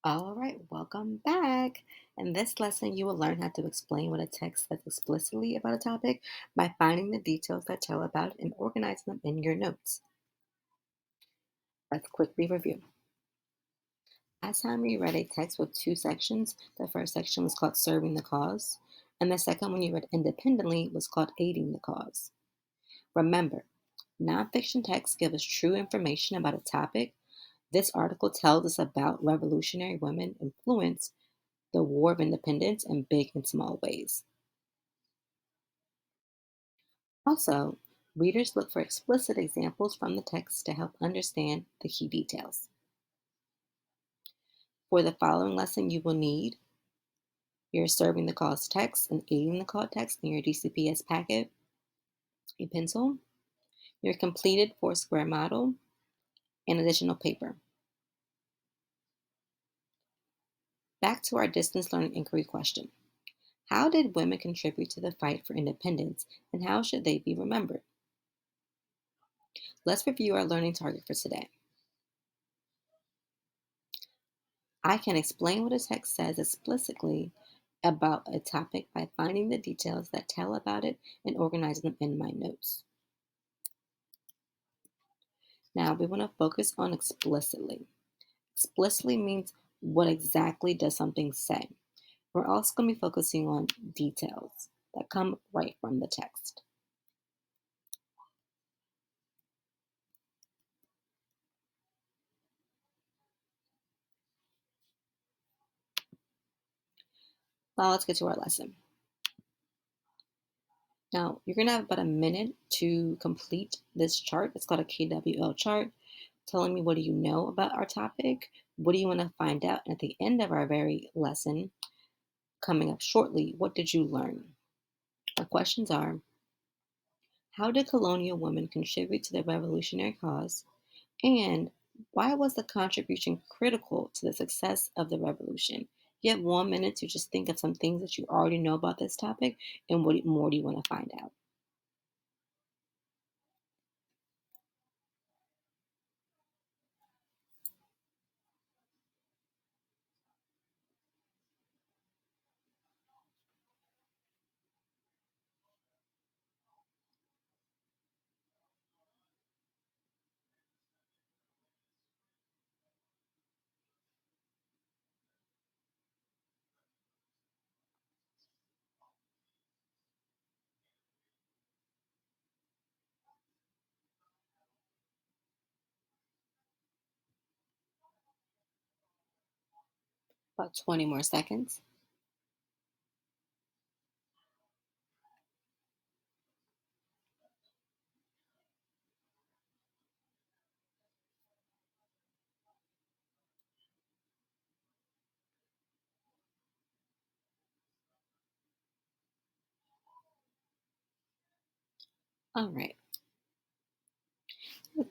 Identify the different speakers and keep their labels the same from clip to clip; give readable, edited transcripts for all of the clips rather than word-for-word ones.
Speaker 1: All right, welcome back. In this lesson, you will learn how to explain what a text says explicitly about a topic by finding the details that tell about it and organizing them in your notes. Let's quickly review. Last time we read a text with two sections. The first section was called Serving the Cause, and the second one you read independently was called Aiding the Cause. Remember, nonfiction texts give us true information about a topic. This article tells us about revolutionary women influence the War of Independence in big and small ways. Also, readers look for explicit examples from the text to help understand the key details. For the following lesson, you will need your Serving the Cause text and Aiding the Cause text in your DCPS packet, a pencil, your completed Foursquare model, and additional paper. Back to our distance learning inquiry question. How did women contribute to the fight for independence, and how should they be remembered? Let's review our learning target for today. I can explain what a text says explicitly about a topic by finding the details that tell about it and organizing them in my notes. Now we want to focus on explicitly. Explicitly means what exactly does something say. We're also going to be focusing on details that come right from the text. Now let's get to our lesson. Now you're going to have about a minute to complete this chart. It's called a KWL chart, telling me what do you know about our topic, what do you want to find out, and at the end of our very lesson, coming up shortly, what did you learn? Our questions are: how did colonial women contribute to the revolutionary cause? And why was the contribution critical to the success of the revolution? You have 1 minute to just think of some things that you already know about this topic and what more do you want to find out? About 20 more seconds. All right.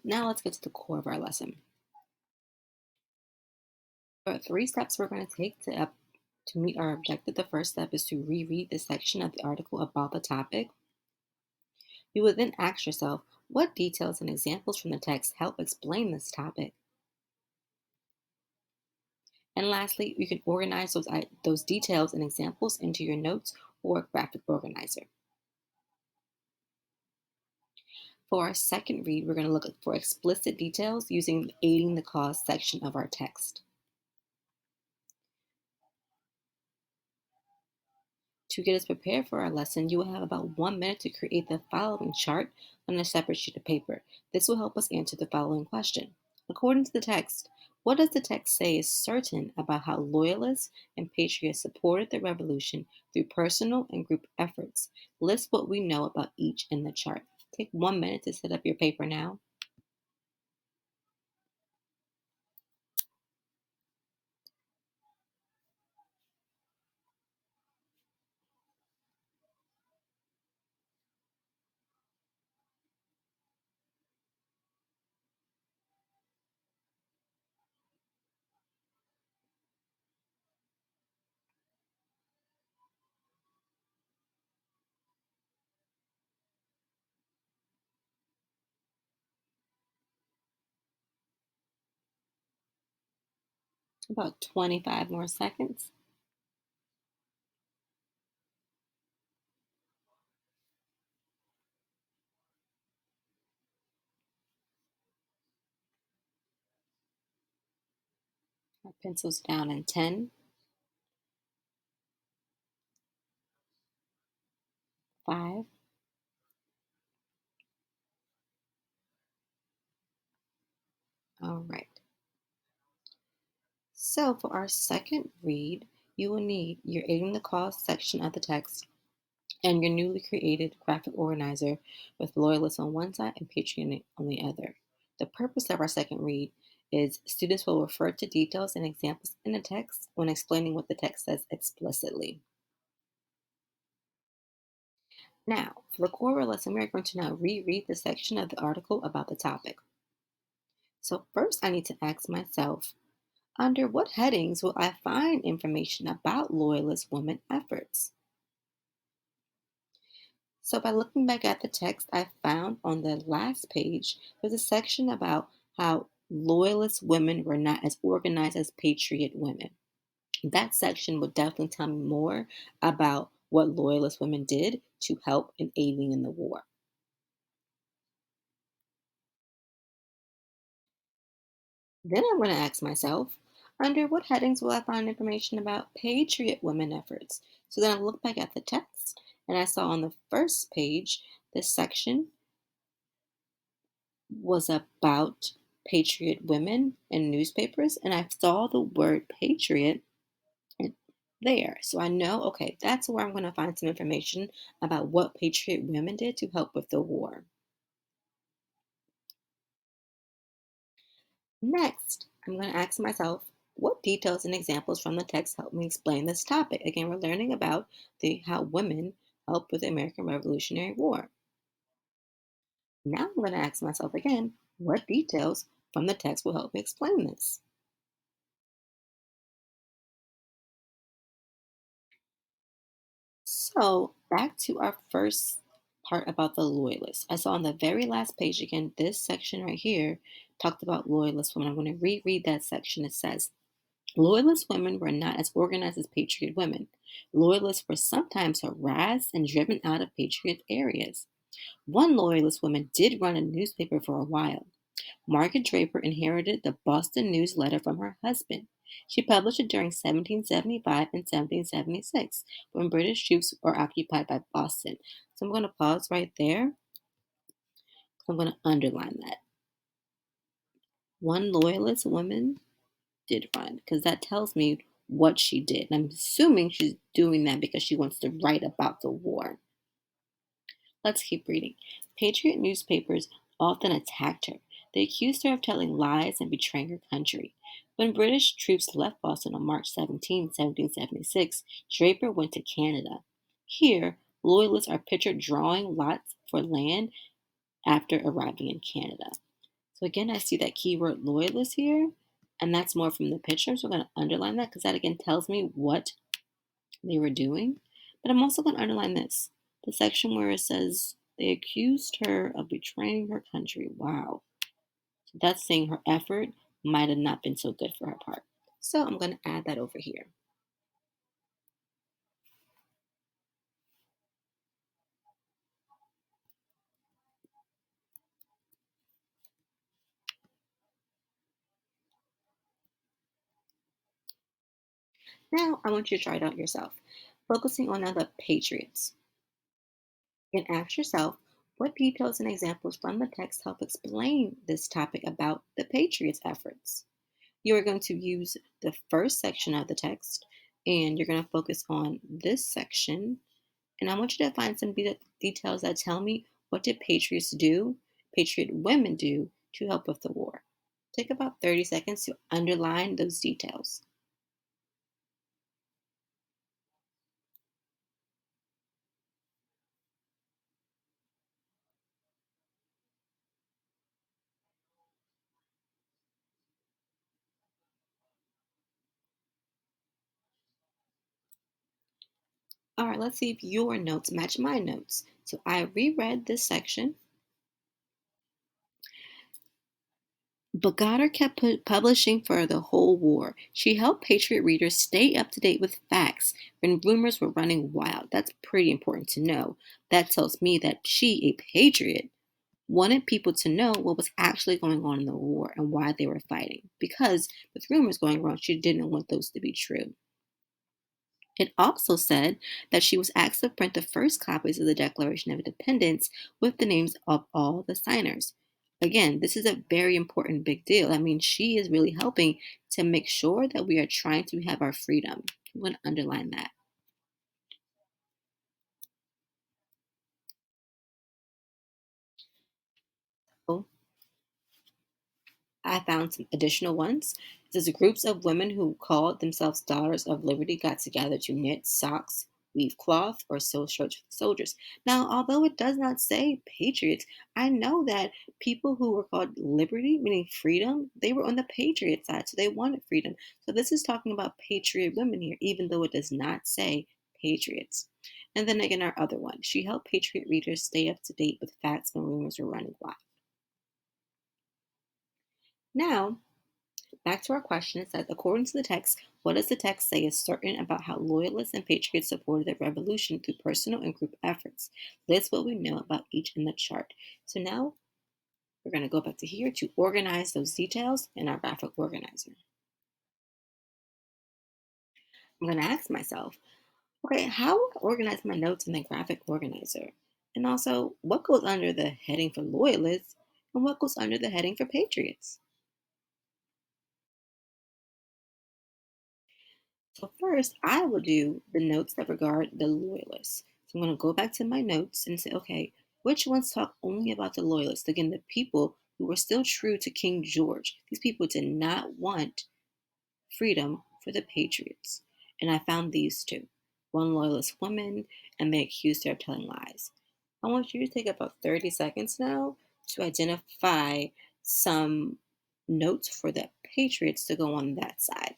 Speaker 1: Now let's get to the core of our lesson. There are 3 steps we're going to take to meet our objective. The first step is to reread the section of the article about the topic. You would then ask yourself, what details and examples from the text help explain this topic? And lastly, you can organize those details and examples into your notes or graphic organizer. For our second read, we're going to look for explicit details using the Aiding the Cause section of our text. To get us prepared for our lesson, you will have about 1 minute to create the following chart on a separate sheet of paper. This will help us answer the following question. According to the text, what does the text say is certain about how loyalists and patriots supported the revolution through personal and group efforts? List what we know about each in the chart. Take 1 minute to set up your paper now. About 25 more seconds. Our pencil's down in 10, 5. All right. So for our second read, you will need your aiding the cause section of the text and your newly created graphic organizer with loyalists on one side and patriot on the other. The purpose of our second read is students will refer to details and examples in the text when explaining what the text says explicitly. Now, for the core of our lesson, we are going to now reread the section of the article about the topic. So first I need to ask myself, under what headings will I find information about loyalist women efforts? So, by looking back at the text, I found on the last page there's a section about how loyalist women were not as organized as patriot women. That section would definitely tell me more about what loyalist women did to help in aiding in the war. Then I'm going to ask myself, under what headings will I find information about patriot women efforts? So then I look back at the text and I saw on the first page this section was about patriot women in newspapers, and I saw the word patriot there. So I know, okay, that's where I'm going to find some information about what patriot women did to help with the war. Next, I'm going to ask myself, what details and examples from the text help me explain this topic? Again, we're learning about how women helped with the American Revolutionary War. Now I'm going to ask myself again, what details from the text will help me explain this? So, back to our first part about the loyalists. I saw on the very last page again, this section right here talked about loyalist women. I'm going to reread that section. It says, loyalist women were not as organized as patriot women. Loyalists were sometimes harassed and driven out of patriot areas. One loyalist woman did run a newspaper for a while. Margaret Draper inherited the Boston News Letter from her husband. She published it during 1775 and 1776 when British troops were occupied by Boston. So I'm going to pause right there. I'm going to underline that. One loyalist woman did run because that tells me what she did. And I'm assuming she's doing that because she wants to write about the war. Let's keep reading. Patriot newspapers often attacked her. They accused her of telling lies and betraying her country. When British troops left Boston on March 17, 1776, Draper went to Canada. Here, loyalists are pictured drawing lots for land after arriving in Canada. So again, I see that keyword loyalist here, and that's more from the picture. So I'm going to underline that because that again tells me what they were doing. But I'm also going to underline this, the section where it says they accused her of betraying her country. Wow. So that's saying her effort might have not been so good for her part. So I'm going to add that over here. Now I want you to try it out yourself, focusing on now the Patriots. And ask yourself, what details and examples from the text help explain this topic about the Patriots' efforts? You are going to use the first section of the text and you're going to focus on this section. And I want you to find some details that tell me, what did patriots do, patriot women do to help with the war? Take about 30 seconds to underline those details. All right, let's see if your notes match my notes. So I reread this section. But Goddard kept publishing for the whole war. She helped Patriot readers stay up to date with facts when rumors were running wild. That's pretty important to know. That tells me that she, a patriot, wanted people to know what was actually going on in the war and why they were fighting. Because with rumors going around, she didn't want those to be true. It also said that she was asked to print the first copies of the Declaration of Independence with the names of all the signers. Again, this is a very important big deal. I mean, she is really helping to make sure that we are trying to have our freedom. I'm going to underline that. So, I found some additional ones. It says groups of women who called themselves Daughters of Liberty got together to knit socks, weave cloth, or sew shirts for the soldiers. Now, although it does not say patriots, I know that people who were called Liberty, meaning freedom, they were on the patriot side, so they wanted freedom. So this is talking about patriot women here, even though it does not say patriots. And then again, our other one. She helped patriot readers stay up to date with facts when rumors were running wild. Now, back to our question, it says, according to the text, what does the text say is certain about how loyalists and patriots supported the revolution through personal and group efforts? List what we know about each in the chart. So now we're going to go back to here to organize those details in our graphic organizer. I'm going to ask myself, okay, how will I organize my notes in the graphic organizer? And also, what goes under the heading for loyalists and what goes under the heading for patriots? So first, I will do the notes that regard the loyalists. So I'm going to go back to my notes and say, okay, which ones talk only about the loyalists? Again, the people who were still true to King George. These people did not want freedom for the patriots. And I found these two. One loyalist woman, and they accused her of telling lies. I want you to take about 30 seconds now to identify some notes for the patriots to go on that side.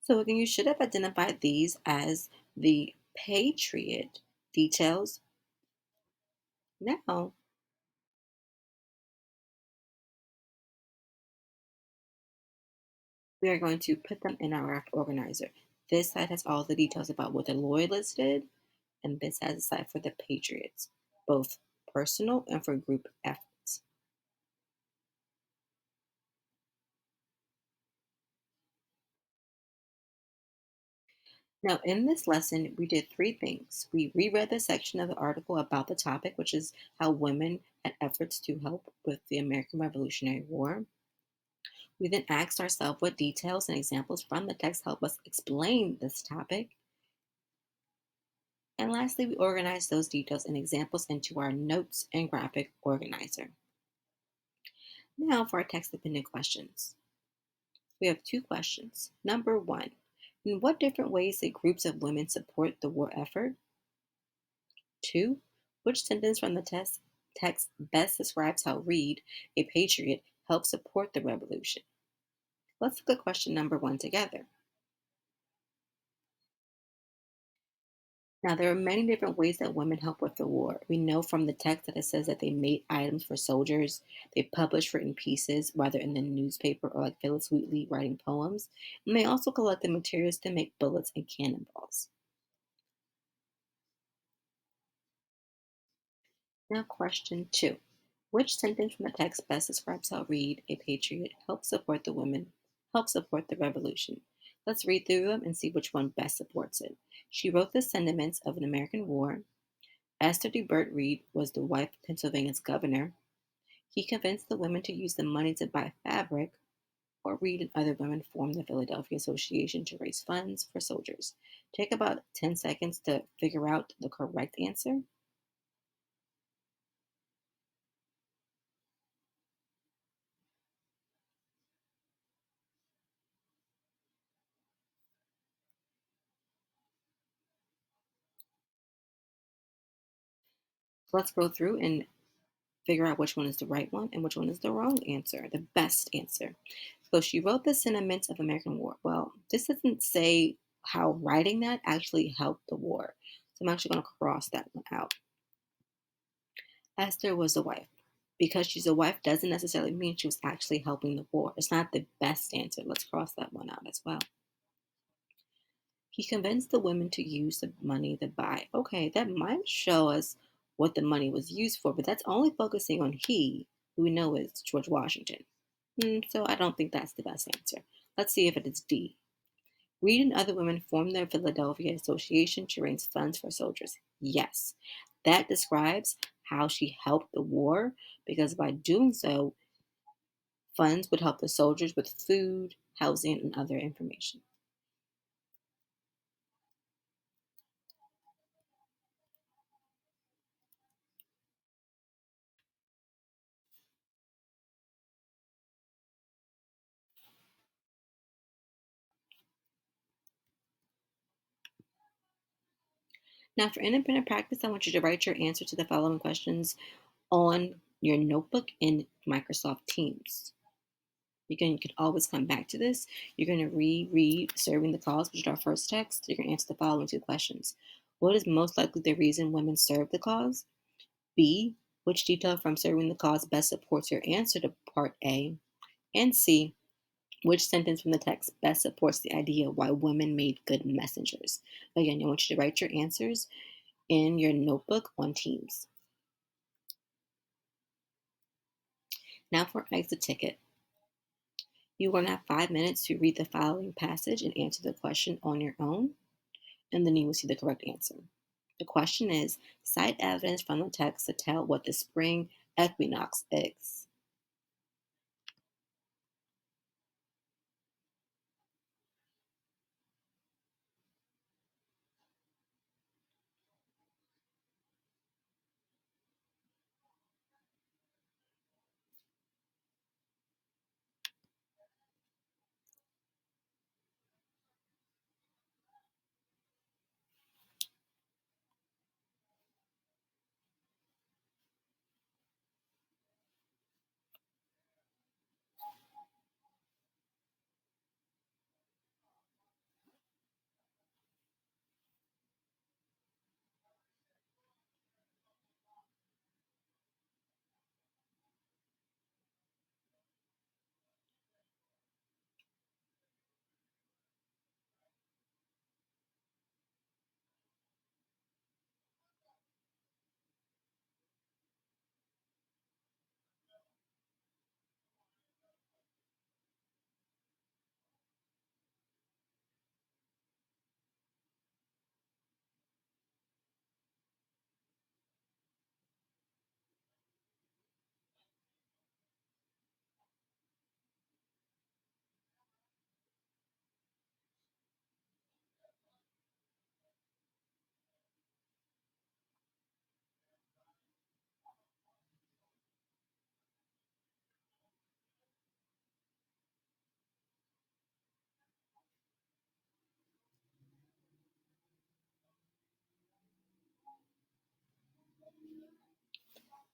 Speaker 1: So again, you should have identified these as the Patriot details. Now we are going to put them in our organizer. This side has all the details about what the Loyalists did, and this has a side for the Patriots, both personal and for group efforts. Now, in this lesson, we did three things. We reread the section of the article about the topic, which is how women had efforts to help with the American Revolutionary War. We then asked ourselves what details and examples from the text help us explain this topic. And lastly, we organized those details and examples into our notes and graphic organizer. Now for our text dependent questions. We have two questions. Number one, in what different ways did groups of women support the war effort? Two, which sentence from the text best describes how Reed, a patriot, helped support the revolution? Let's look at question number one together. Now, there are many different ways that women help with the war. We know from the text that it says that they made items for soldiers, they published written pieces, whether in the newspaper or like Phyllis Wheatley writing poems, and they also collected materials to make bullets and cannonballs. Now, question two. Which sentence from the text best describes how Reed, a patriot, helped support the revolution? Let's read through them and see which one best supports it. She wrote the sentiments of an American war. Esther de Burt Reed was the wife of Pennsylvania's governor. He convinced the women to use the money to buy fabric, or Reed and other women formed the Philadelphia Association to raise funds for soldiers. Take about 10 seconds to figure out the correct answer. Let's go through and figure out which one is the right one and which one is the wrong answer, the best answer. So she wrote the sentiments of American war. Well, this doesn't say how writing that actually helped the war. So I'm actually going to cross that one out. Esther was a wife. Because she's a wife doesn't necessarily mean she was actually helping the war. It's not the best answer. Let's cross that one out as well. He convinced the women to use the money to buy. Okay, that might show us what the money was used for, but that's only focusing on he, who we know is George Washington. So I don't think that's the best answer. Let's see if it is D. Reed and other women formed the Philadelphia Association to raise funds for soldiers. Yes, that describes how she helped the war because by doing so, funds would help the soldiers with food, housing, and other information. Now, for independent practice, I want you to write your answer to the following questions on your notebook in Microsoft Teams. You can always come back to this. You're going to reread Serving the Cause, which is our first text. You're going to answer the following two questions. What is most likely the reason women serve the cause? B, which detail from Serving the Cause best supports your answer to part A? And C, which sentence from the text best supports the idea why women made good messengers? Again, I want you to write your answers in your notebook on Teams. Now for exit ticket. You're going to have 5 minutes to read the following passage and answer the question on your own, and then you will see the correct answer. The question is, cite evidence from the text to tell what the spring equinox is.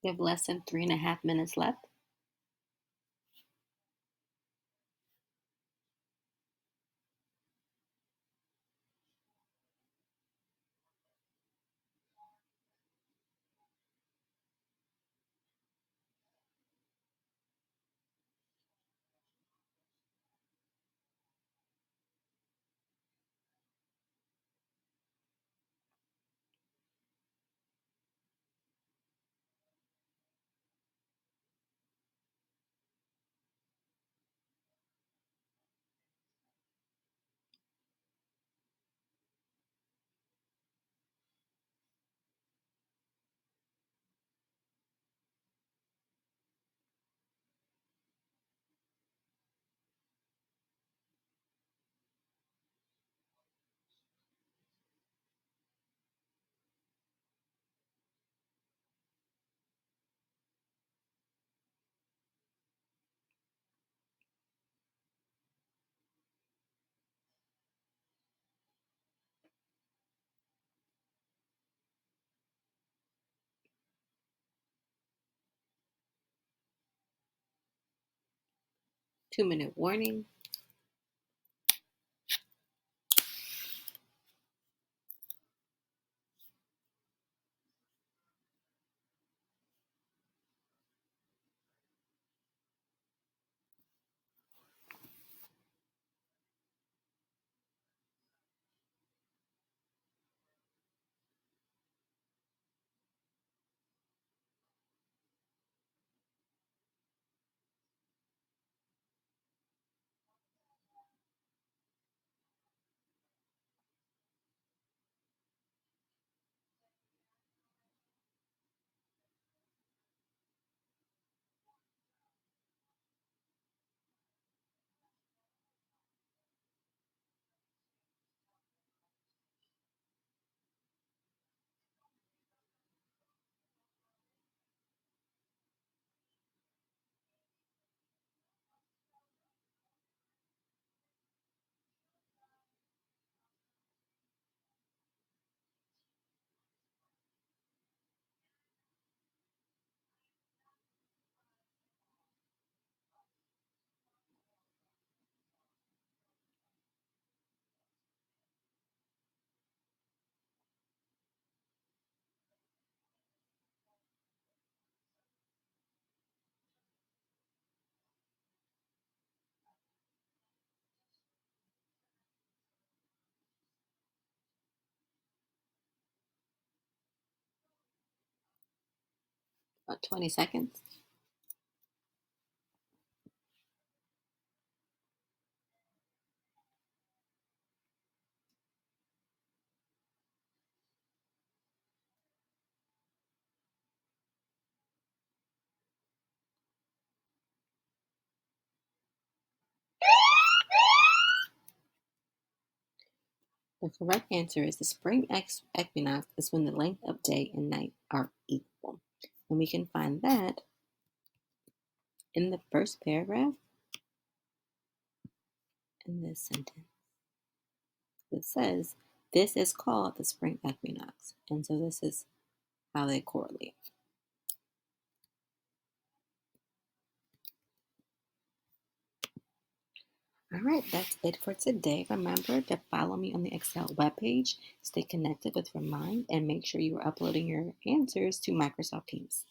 Speaker 1: You have less than 3.5 minutes left. 2-minute warning. About 20 seconds. The correct answer is the spring equinox is when the length of day and night are equal. And we can find that in the first paragraph in this sentence. It says, this is called the spring equinox. And so this is how they correlate. All right, that's it for today. Remember to follow me on the Excel webpage, stay connected with Remind, and make sure you are uploading your answers to Microsoft Teams.